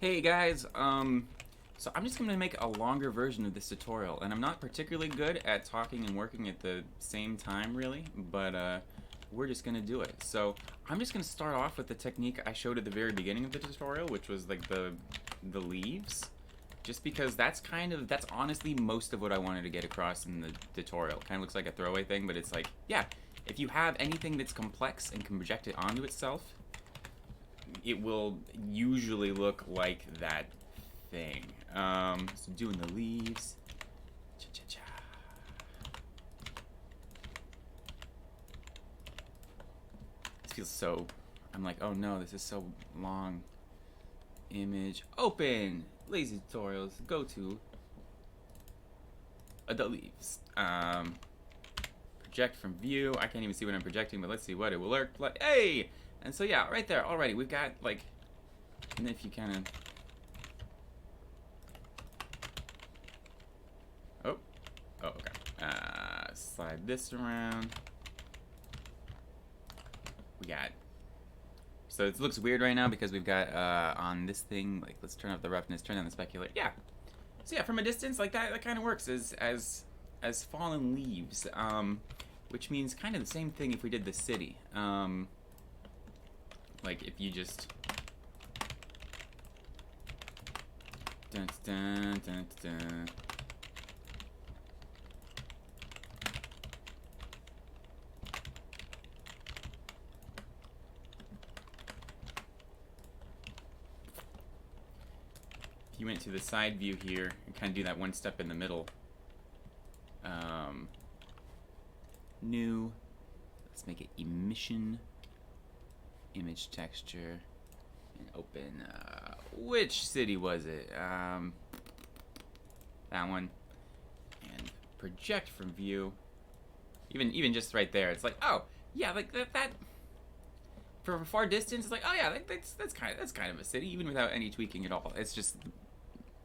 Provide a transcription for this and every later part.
Hey guys, so I'm just gonna make a longer version of this tutorial, and I'm not particularly good at talking and working at the same time, really, but we're just gonna do it. So I'm just gonna start off with the technique I showed at the very beginning of the tutorial, which was like the leaves, just because that's honestly most of what I wanted to get across in the tutorial. Kind of looks like a throwaway thing, but it's like, yeah, if you have anything that's complex and can project it onto itself, it will usually look like that thing. So doing the leaves. Cha-cha-cha. This feels so... I'm like, oh no, this is so long. Image. Open! Lazy tutorials. Go to the leaves. Project from view. I can't even see what I'm projecting, but let's see what it will look like. Hey! And so yeah, right there already we've got like, and if you kind of, oh okay, slide this around. We got, so it looks weird right now because we've got on this thing, like, let's turn up the roughness, turn down the specular. Yeah, so yeah, from a distance like that kind of works as fallen leaves, which means kind of the same thing if we did the city. Like if you just dun, dun, dun, dun. If you went to the side view here and kind of do that one step in the middle, new, let's make it emission, image texture, and open, which city was it? That one. And project from view. Even just right there, it's like, oh, yeah, like that from a far distance, it's like, oh yeah, that's kind of a city, even without any tweaking at all. It's just,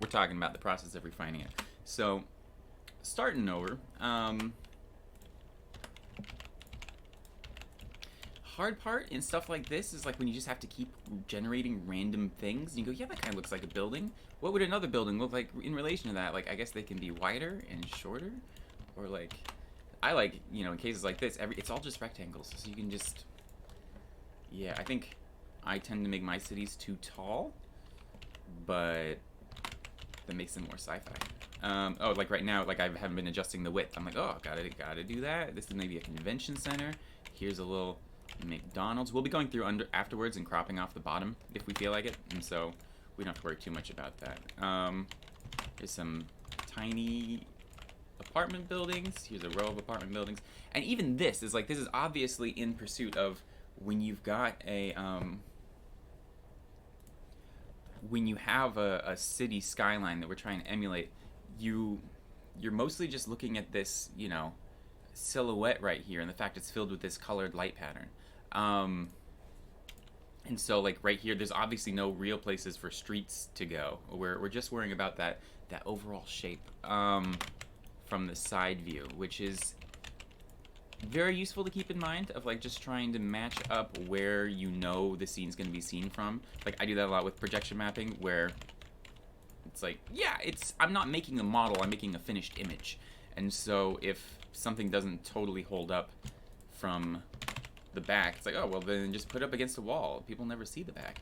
we're talking about the process of refining it. So, starting over, hard part in stuff like this is like when you just have to keep generating random things. You go, yeah, that kind of looks like a building. What would another building look like in relation to that? Like, I guess they can be wider and shorter, or like, I like, you know, in cases like this, it's all just rectangles, so you can just, yeah, I think I tend to make my cities too tall, but that makes them more sci-fi. Oh, like right now, like I haven't been adjusting the width. I'm like, oh, gotta do that. This is maybe a convention center. Here's a little McDonald's. We'll be going through afterwards and cropping off the bottom if we feel like it, and so we don't have to worry too much about that. There's some tiny apartment buildings. Here's a row of apartment buildings, and even this is like, this is obviously in pursuit of when you've got a when you have a city skyline that we're trying to emulate, you're mostly just looking at this, you know, silhouette right here, and the fact it's filled with this colored light pattern. And so like right here, there's obviously no real places for streets to go. We're just worrying about that overall shape from the side view, which is very useful to keep in mind, of like just trying to match up where you know the scene's going to be seen from. Like I do that a lot with projection mapping, where it's like, yeah, I'm not making a model, I'm making a finished image. And so if something doesn't totally hold up from the back, it's like, oh, well then just put it up against the wall. People never see the back.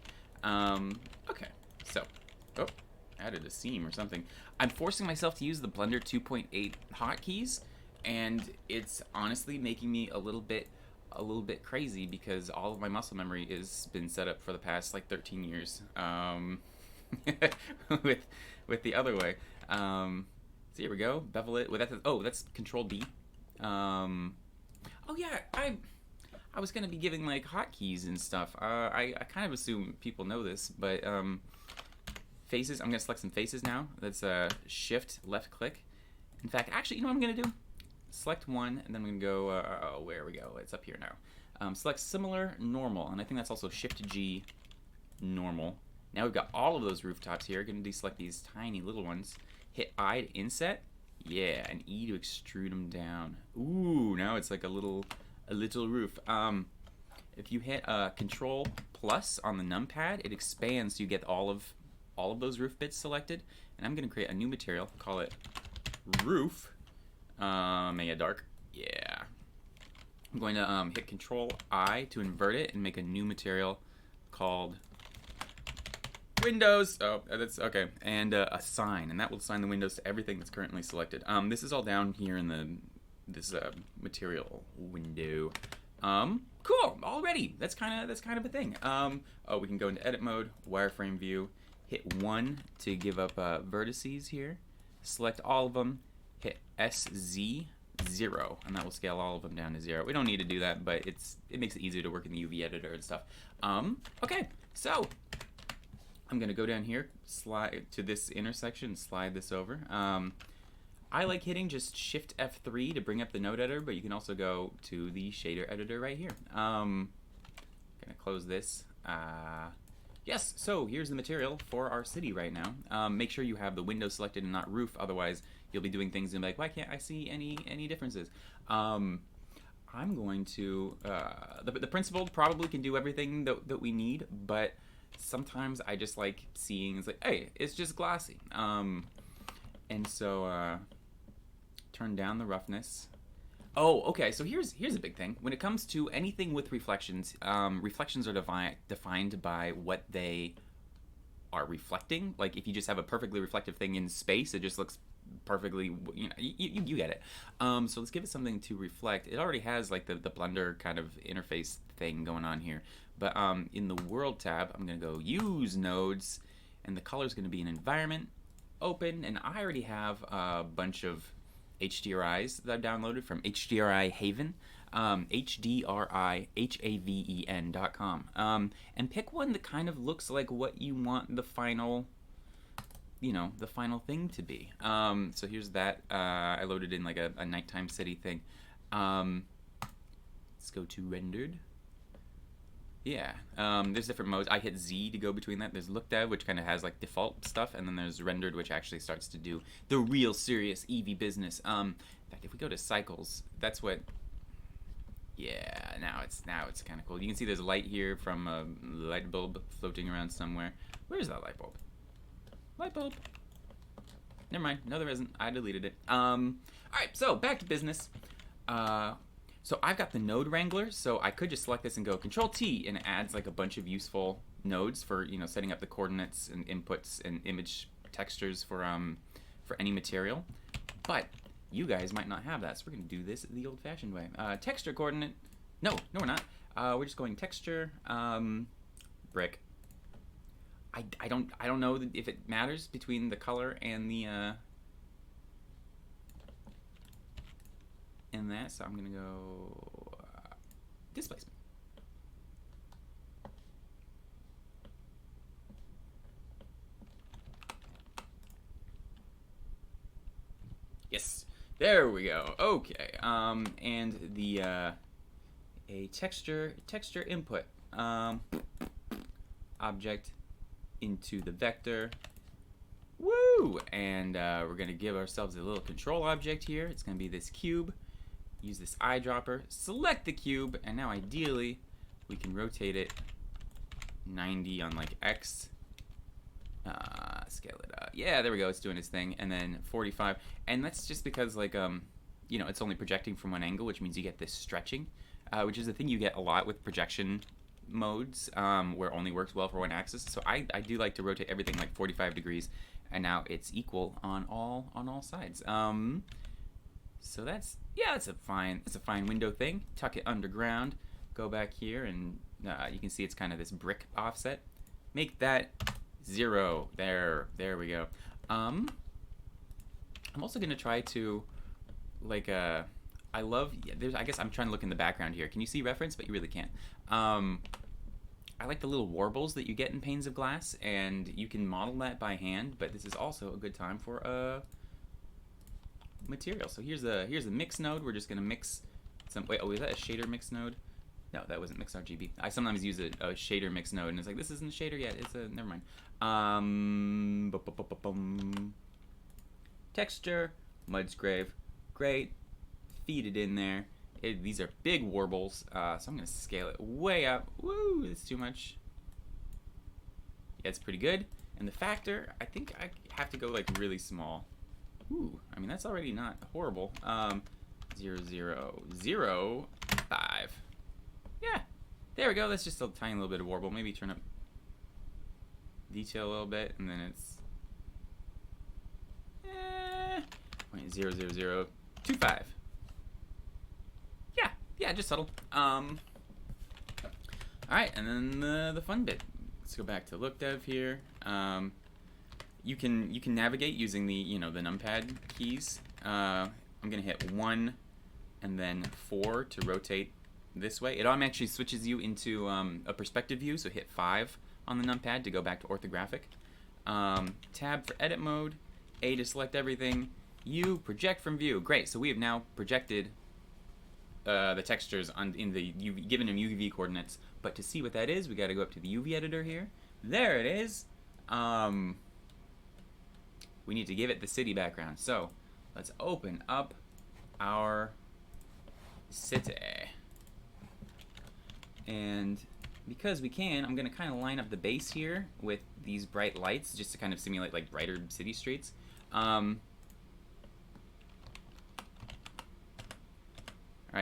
Okay, so, oh, added a seam or something. I'm forcing myself to use the Blender 2.8 hotkeys, and it's honestly making me a little bit crazy because all of my muscle memory has been set up for the past like 13 years with the other way. So here we go, bevel it with that. Oh, that's Control B. Oh yeah, I was gonna be giving like hotkeys and stuff. I kind of assume people know this, but faces. I'm gonna select some faces now. That's Shift left click. In fact, actually, you know what I'm gonna do? Select one, and then I'm gonna go. Where we go? It's up here now. Select similar, normal, and I think that's also Shift G, normal. Now we've got all of those rooftops here. Gonna deselect these tiny little ones. Hit I to inset. Yeah, and E to extrude them down. Ooh, now it's like a little roof. If you hit Control plus on the numpad, it expands so you get all of all of those roof bits selected, and I'm going to create a new material, call it roof, make it dark, yeah. I'm going to hit Control I to invert it and make a new material called windows. Oh, that's okay. And assign, and that will assign the windows to everything that's currently selected. This is all down here in this material window. Cool. Already, that's kind of a thing. Oh, we can go into edit mode, wireframe view, hit 1 to give up vertices here. Select all of them. Hit SZ 0, and that will scale all of them down to 0. We don't need to do that, but it makes it easier to work in the UV editor and stuff. Okay, so I'm gonna go down here, slide to this intersection, slide this over. I like hitting just Shift F3 to bring up the node editor, but you can also go to the shader editor right here. Gonna close this. Yes, so here's the material for our city right now. Make sure you have the window selected and not roof, otherwise you'll be doing things and be like, why can't I see any differences? I'm going to, the principal probably can do everything that we need, but sometimes I just like seeing, it's like, hey, it's just glossy. And so, turn down the roughness. Oh, okay, so here's a big thing. When it comes to anything with reflections, reflections are defined by what they are reflecting. Like, if you just have a perfectly reflective thing in space, it just looks perfectly, you get it. So let's give it something to reflect. It already has, like, the Blender kind of interface thing going on here. But in the World tab, I'm going to go Use Nodes, and the color is going to be an environment, open, and I already have a bunch of HDRIs that I've downloaded from HDRI Haven, HDRIHAVEN.com, and pick one that kind of looks like what you want the final, the final thing to be. So here's that. I loaded in like a nighttime city thing. Let's go to rendered. Yeah, there's different modes. I hit Z to go between that. There's look dev, which kind of has like default stuff, and then there's rendered, which actually starts to do the real serious EV business. In fact, if we go to cycles, that's what. Yeah, now it's kind of cool. You can see there's light here from a light bulb floating around somewhere. Where's that light bulb? Light bulb. Never mind. No, there isn't. I deleted it. All right. So back to business. So I've got the node wrangler, so I could just select this and go Control T, and it adds like a bunch of useful nodes for setting up the coordinates and inputs and image textures for any material. But you guys might not have that, so we're gonna do this the old-fashioned way. Texture coordinate. No, we're not. We're just going texture brick. I don't know if it matters between the color and the in that, so I'm gonna go displacement. Yes, there we go. Okay, and the a texture input object into the vector. Woo! And we're gonna give ourselves a little control object here. It's gonna be this cube. Use this eyedropper, select the cube, and now ideally we can rotate it 90 on like X. Scale it up. Yeah, there we go. It's doing its thing. And then 45. And that's just because like it's only projecting from one angle, which means you get this stretching, which is the thing you get a lot with projection modes, where it only works well for one axis. So I do like to rotate everything like 45 degrees, and now it's equal on all sides. So that's a fine window thing. Tuck it underground. Go back here, and you can see it's kind of this brick offset. Make that 0. There we go. I'm also gonna try to I guess I'm trying to look in the background here. Can you see reference? But you really can't. I like the little warbles that you get in panes of glass, and you can model that by hand. But this is also a good time for a material. So here's a mix node. We're just gonna mix some. Wait, is that a shader mix node? No, that wasn't mix RGB. I sometimes use a shader mix node, and it's like, this isn't a shader yet. It's a never mind. Texture, Mudsgrave, great. Feed it in there. These are big warbles, so I'm gonna scale it way up. Woo, it's too much. Yeah, it's pretty good. And the factor, I think I have to go like really small. Ooh, I mean that's already not horrible. 0, 0, 0, 5. Yeah, there we go. That's just a tiny little bit of warble. Maybe turn up detail a little bit, and then it's 0.00025. Yeah, just subtle. All right, and then the fun bit. Let's go back to look dev here. You can navigate using the the numpad keys. I'm gonna hit 1 and then 4 to rotate this way. It automatically switches you into a perspective view, so hit 5 on the numpad to go back to orthographic. Tab for edit mode, A to select everything, U project from view. Great, so we have now projected the textures in the UV, given them UV coordinates. But to see what that is, we got to go up to the UV editor here. There it is. We need to give it the city background. So let's open up our city. And because we can, I'm going to kind of line up the base here with these bright lights just to kind of simulate like brighter city streets. Alright,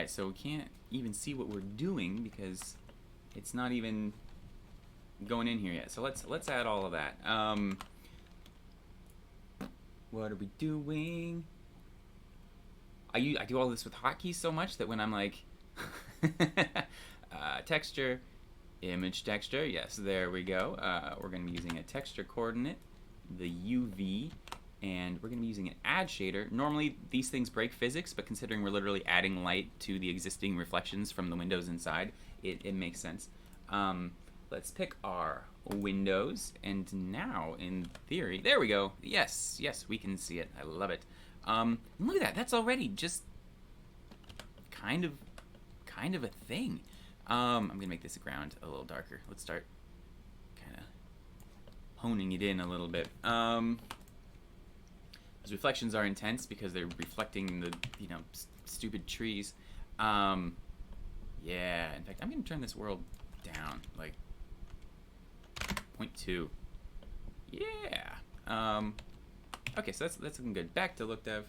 so we can't even see what we're doing because it's not even going in here yet. So let's add all of that. What are we doing? I do all this with hotkeys so much that when I'm like texture, image texture, yes, there we go. We're going to be using a texture coordinate, the UV, and we're going to be using an add shader. Normally these things break physics, but considering we're literally adding light to the existing reflections from the windows inside, it makes sense. Let's pick our windows, and now in theory, there we go. Yes, we can see it. I love it. Look at that. That's already just kind of a thing. I'm gonna make this ground a little darker. Let's start kind of honing it in a little bit. Those reflections are intense because they're reflecting the stupid trees. Yeah. In fact, I'm gonna turn this world down like 0.2. Yeah. Okay, so that's looking good. Back to look dev.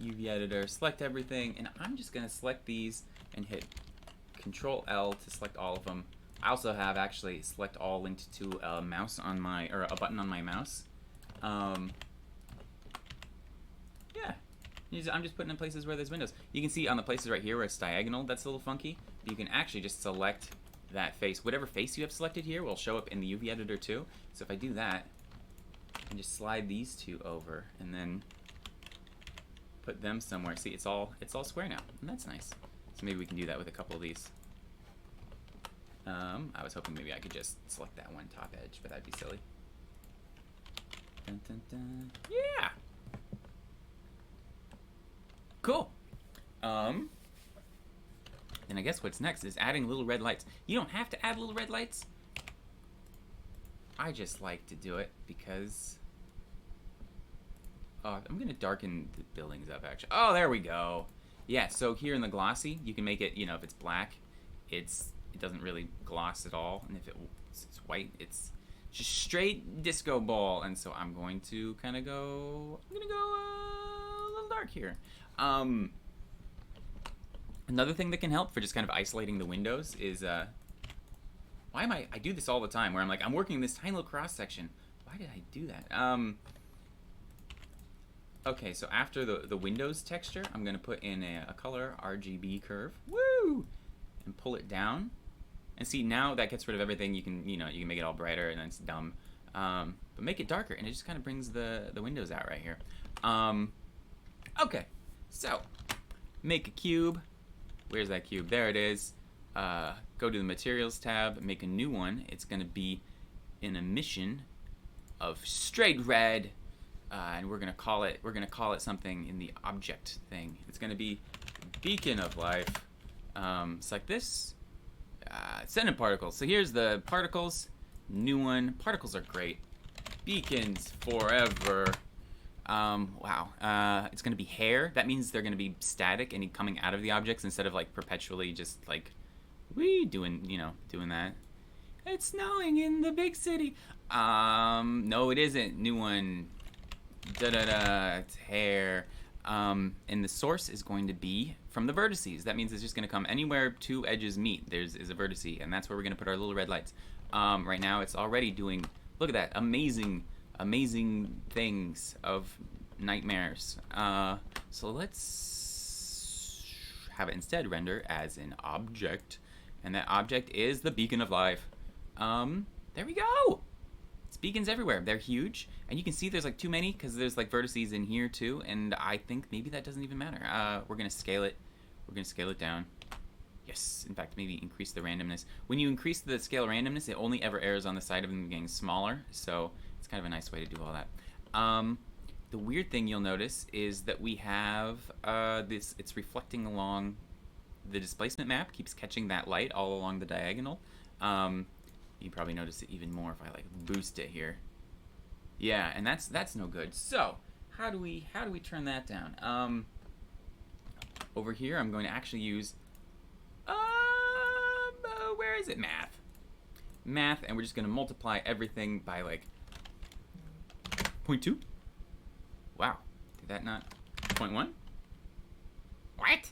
UV editor, select everything, and I'm just gonna select these and hit Control L to select all of them. I also have actually select all linked to a mouse on my, or a button on my mouse. Yeah, I'm just putting in places where there's windows. You can see on the places right here where it's diagonal, that's a little funky. But you can actually just select that face. Whatever face you have selected here will show up in the UV editor too. So if I do that, and just slide these two over, and then put them somewhere. See, it's all square now, and that's nice. So maybe we can do that with a couple of these. I was hoping maybe I could just select that one top edge, but that'd be silly. Dun, dun, dun. Yeah. Cool. Then I guess what's next is adding little red lights. You don't have to add little red lights. I just like to do it because I'm gonna darken the buildings up actually. Oh, there we go. Yeah, so here in the glossy, you can make it, if it's black, it doesn't really gloss at all, and if it's white, it's just straight disco ball. And so I'm going to kind of go. I'm gonna go a little dark here. Another thing that can help for just kind of isolating the windows is why am I do this all the time where I'm like I'm working this tiny little cross section. Why did I do that? Okay, so after the windows texture, I'm gonna put in a color RGB curve. Woo! And pull it down. And see, now that gets rid of everything. You can, you can make it all brighter, and then it's dumb. But make it darker, and it just kind of brings the windows out right here. Okay, so make a cube. Where's that cube? There it is. Go to the materials tab, make a new one. It's gonna be an emission of straight red, and we're gonna call it something in the object thing. It's gonna be beacon of life. It's like this. Send in particles. So here's the particles. New one. Particles are great. Beacons forever. Wow. It's going to be hair. That means they're going to be static and coming out of the objects instead of like perpetually just like We doing, doing that. It's snowing in the big city. No, it isn't. New one. It's hair. And the source is going to be from the vertices. That means it's just going to come anywhere two edges meet. Is a vertice, and that's where we're going to put our little red lights. Right now, it's already doing. Look at that, amazing things of nightmares. So let's have it instead render as an object, and that object is the beacon of life. There we go. It's beacons everywhere. They're huge, and you can see there's like too many because there's like vertices in here too, and I think maybe that doesn't even matter. We're gonna scale it. We're gonna scale it down. Yes, in fact, maybe increase the randomness. When you increase the scale randomness, it only ever errs on the side of them getting smaller, so it's kind of a nice way to do all that. The weird thing you'll notice is that we have this, it's reflecting along the displacement map, keeps catching that light all along the diagonal. You probably notice it even more if I like boost it here. Yeah, and that's no good. So how do we turn that down? Over here, I'm going to actually use where is it? Math, and we're just going to multiply everything by like 0.2. Wow, did that not 0.1? What?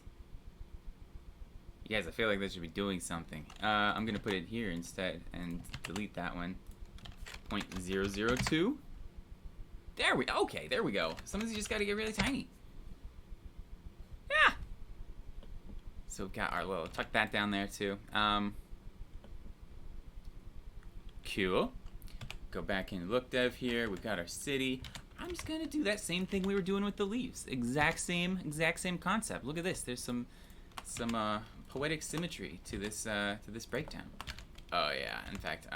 You guys, I feel like this should be doing something. I'm gonna put it here instead and delete that one. 0.002. Okay, there we go. Sometimes you just gotta get really tiny. Yeah. So we've got our little, tuck that down there too. Cool. Go back in look dev here. We've got our city. I'm just gonna do that same thing we were doing with the leaves. Exact same concept. Look at this. There's some poetic symmetry to this breakdown. Oh yeah, in fact,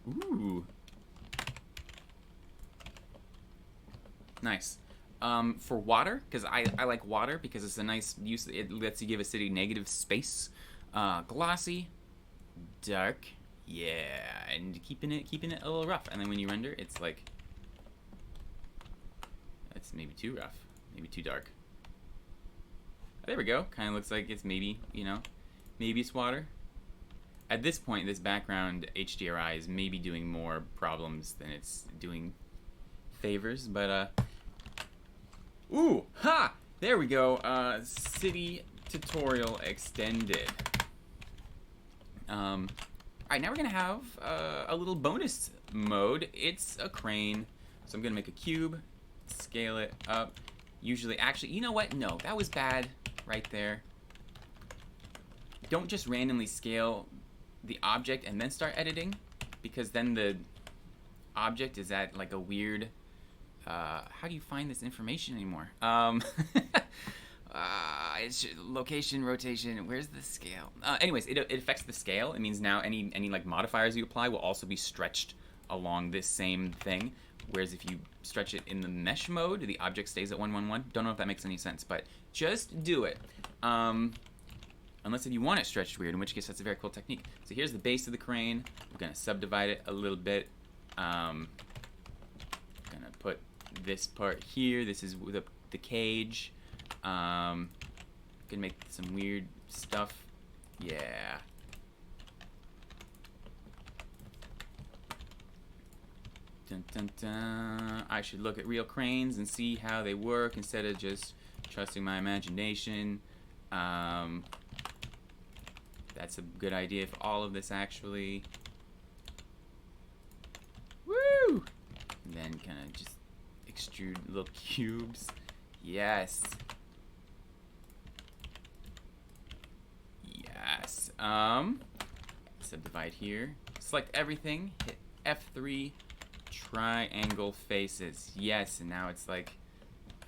ooh, nice. For water, because I like water because it's a nice use. It lets you give a city negative space. Glossy, dark, yeah, and keeping it a little rough. And then when you render, it's like it's maybe too rough, maybe too dark. There we go. Kind of looks like it's maybe, maybe it's water. At this point, this background HDRI is maybe doing more problems than it's doing favors, but, ooh, ha! There we go. City tutorial extended. Alright, now we're gonna have a little bonus mode. It's a crane. So I'm gonna make a cube, scale it up. Usually, actually, you know what? No, that was bad. Right there. Don't just randomly scale the object and then start editing, because then the object is at like a weird how do you find this information anymore? It's location, rotation, where's the scale? Anyways, it affects the scale. It means now any like modifiers you apply will also be stretched along this same thing. Whereas if you stretch it in the mesh mode, the object stays at 111. Don't know if that makes any sense, but just do it. Unless if you want it stretched weird, in which case that's a very cool technique. So here's the base of the crane. We're gonna subdivide it a little bit. Gonna put this part here. This is the cage. Gonna make some weird stuff. Yeah. Dun, dun, dun. I should look at real cranes and see how they work instead of just trusting my imagination. That's a good idea for all of this, actually. Woo! And then kind of just extrude little cubes. Yes. Yes. Subdivide here. Select everything. Hit F3. Triangle faces. Yes, and now it's like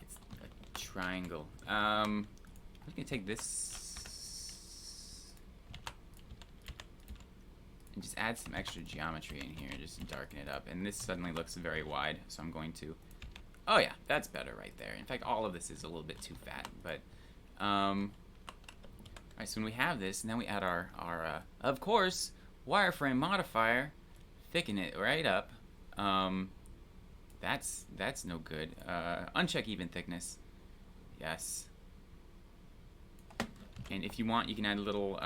it's a triangle. I'm just gonna take this and just add some extra geometry in here, just to darken it up. And this suddenly looks very wide, so I'm going to. Oh yeah, that's better right there. In fact, all of this is a little bit too fat, but alright. So when we have this, and then we add our of course wireframe modifier, thicken it right up. That's no good. Uncheck even thickness. Yes. And if you want, you can add little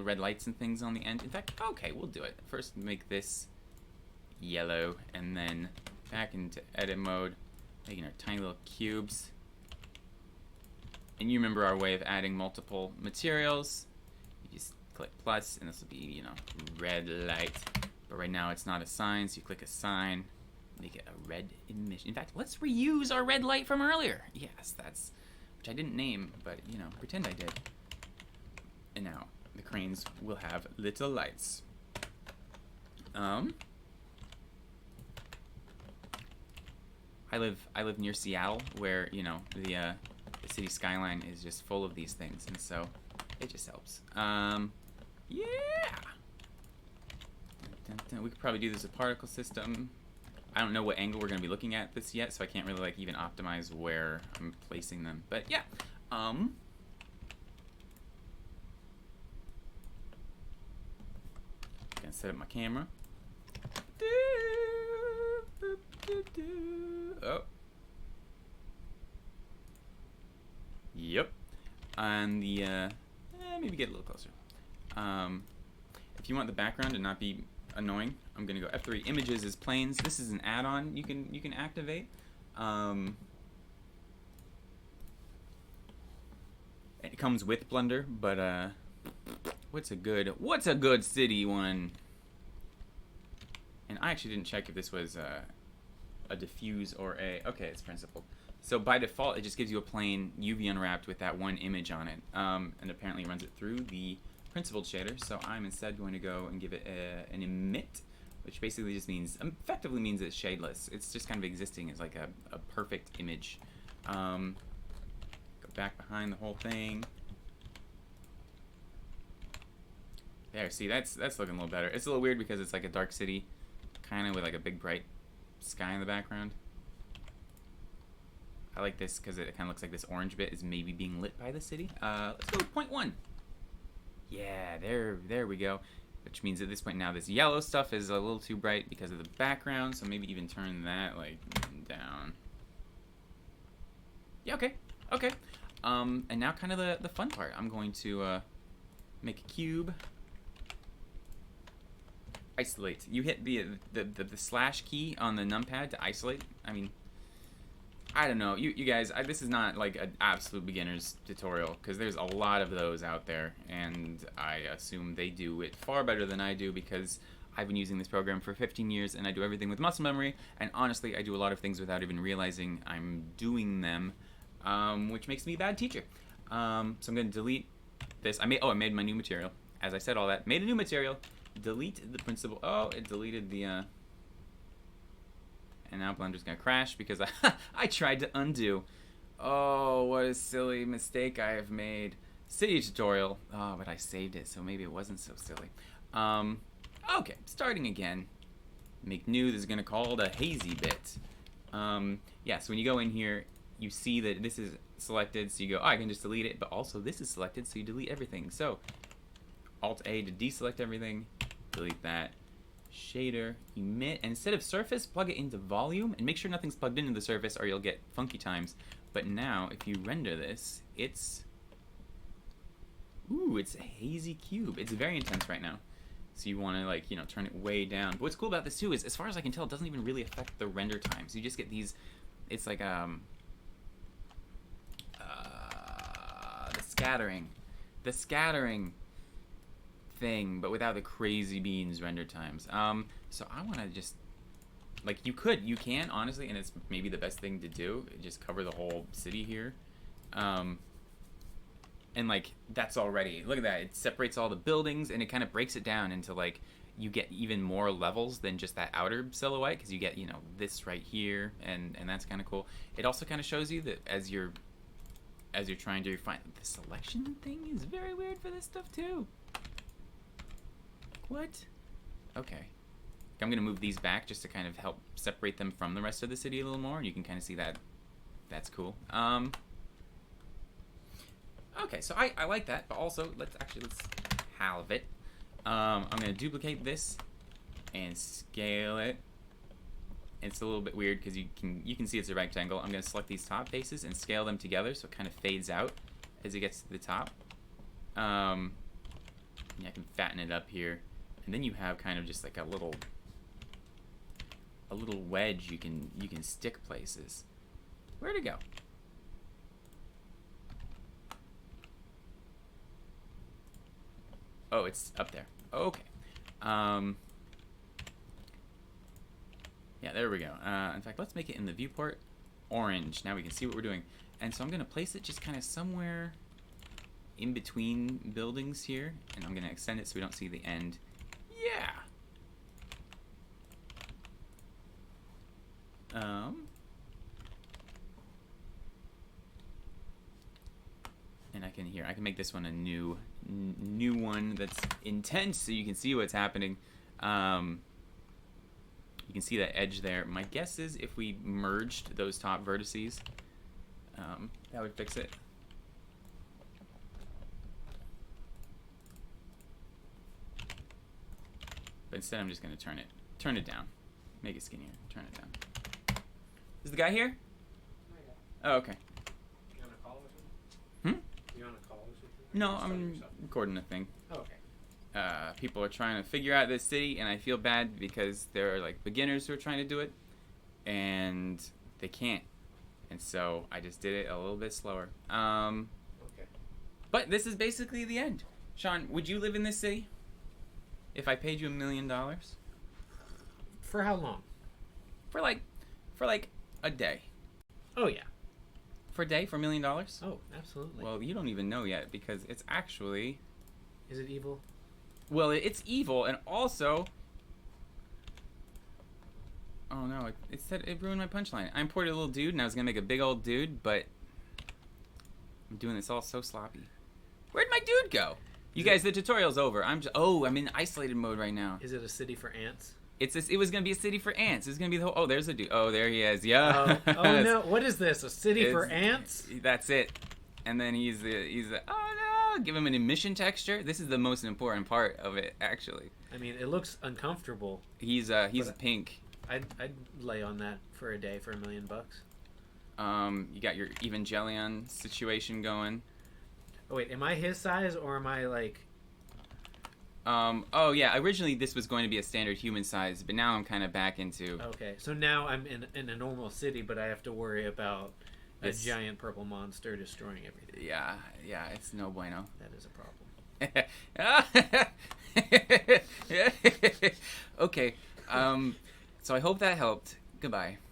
red lights and things on the end. In fact, okay, we'll do it. First, make this yellow, and then back into edit mode, making our tiny little cubes. And you remember our way of adding multiple materials. You just click plus, and this will be, you know, red light. But right now it's not a sign, so you click a sign, make it a red emission. In fact, let's reuse our red light from earlier. Yes, that's, which I didn't name, but, you know, pretend I did. And now the cranes will have little lights. I live near Seattle, where, you know, the city skyline is just full of these things, and so it just helps. Yeah. We could probably do this with particle system. I don't know what angle we're going to be looking at this yet, so I can't really like even optimize where I'm placing them. But yeah, gonna set up my camera. Oh. Yep. And the maybe get a little closer. If you want the background to not be annoying, I'm gonna go F3. Images is planes. This is an add-on you can activate. It comes with Blender, but what's a good city one? And I actually didn't check if this was a diffuse or a, okay, it's principled. So by default, it just gives you a plain UV unwrapped with that one image on it, and apparently runs it through the principled shader. So I'm instead going to go and give it an emit, which basically just means, effectively means it's shadeless. It's just kind of existing as like a perfect image. Go back behind the whole thing. There, see, that's looking a little better. It's a little weird because it's like a dark city, kind of with like a big bright sky in the background. I like this because it kind of looks like this orange bit is maybe being lit by the city. Let's go with 0.1. Yeah, there we go. Which means at this point now this yellow stuff is a little too bright because of the background, so maybe even turn that like down. Yeah, okay. And now kind of the fun part. I'm going to make a cube. Isolate. You hit the slash key on the numpad to isolate. I mean, I don't know. You guys, this is not like an absolute beginner's tutorial, because there's a lot of those out there, and I assume they do it far better than I do, because I've been using this program for 15 years, and I do everything with muscle memory, and honestly, I do a lot of things without even realizing I'm doing them, which makes me a bad teacher. So I'm going to delete this. I made my new material. As I said all that, made a new material. Delete the principal. Oh, it deleted the, and now Blender's gonna crash because I tried to undo. Oh, what a silly mistake I have made. City tutorial. Oh, but I saved it, so maybe it wasn't so silly. Okay, starting again. Make new. This is gonna call it a hazy bit. Yeah, so when you go in here, you see that this is selected, so you go, oh, I can just delete it, but also this is selected, so you delete everything. So Alt-A to deselect everything, delete that. Shader, emit, and instead of surface, plug it into volume, and make sure nothing's plugged into the surface or you'll get funky times. But now, if you render this, it's a hazy cube. It's very intense right now. So you want to, like, you know, turn it way down. But what's cool about this too is, as far as I can tell, it doesn't even really affect the render times. You just get these, it's like, the scattering thing, but without the crazy beans render times. So I want to just, like, you can honestly, and it's maybe the best thing to do, just cover the whole city here, and like that's already, look at that, it separates all the buildings and it kind of breaks it down into, like, you get even more levels than just that outer silhouette, because you get, you know, this right here, and that's kind of cool. It also kind of shows you that as you're trying to refine, the selection thing is very weird for this stuff too. What? Okay. I'm going to move these back just to kind of help separate them from the rest of the city a little more, and you can kind of see that. That's cool. Okay, so I like that, but also let's halve it. I'm going to duplicate this and scale it. It's a little bit weird because you can see it's a rectangle. I'm going to select these top faces and scale them together so it kind of fades out as it gets to the top. Yeah, I can fatten it up here, and then you have kind of just like a little wedge you can stick places. Where'd it go? Oh, it's up there. Okay. Yeah, there we go. In fact, let's make it in the viewport orange. Now we can see what we're doing. And so I'm gonna place it just kind of somewhere in between buildings here, and I'm gonna extend it so we don't see the end. Yeah. And I can make this one a new one that's intense, so you can see what's happening. You can see that edge there. My guess is if we merged those top vertices, that would fix it. But instead, I'm just gonna turn it down, make it skinnier, turn it down. Is the guy here? Oh, okay. You on a call or Hmm? something? You on a call or something? No, I'm recording a thing. Oh, okay. People are trying to figure out this city, and I feel bad because there are like beginners who are trying to do it, and they can't. And so I just did it a little bit slower. Okay. But this is basically the end. Sean, would you live in this city if I paid you $1 million? For how long? For like a day. Oh, yeah. For a day, for $1 million? Oh, absolutely. Well, you don't even know yet because it's actually... Is it evil? Well, it's evil, and also... Oh no, it said it ruined my punchline. I imported a little dude, and I was gonna make a big old dude, but I'm doing this all so sloppy. Where'd my dude go? You guys, the tutorial's over. I'm in isolated mode right now. Is it a city for ants? It was gonna be a city for ants. It's gonna be the whole. Oh, there's a dude. Oh, there he is. Yeah. Oh no! What is this? A city for ants? That's it. And then he's the. Oh no! Give him an emission texture. This is the most important part of it, actually. I mean, it looks uncomfortable. He's pink. I'd lay on that for a day for $1 million. You got your Evangelion situation going. Oh wait, am I his size or am I like? Oh yeah. Originally this was going to be a standard human size, but now I'm kind of back into. Okay, so now I'm in a normal city, but I have to worry about a giant purple monster destroying everything. Yeah, it's no bueno. That is a problem. Okay. So I hope that helped. Goodbye.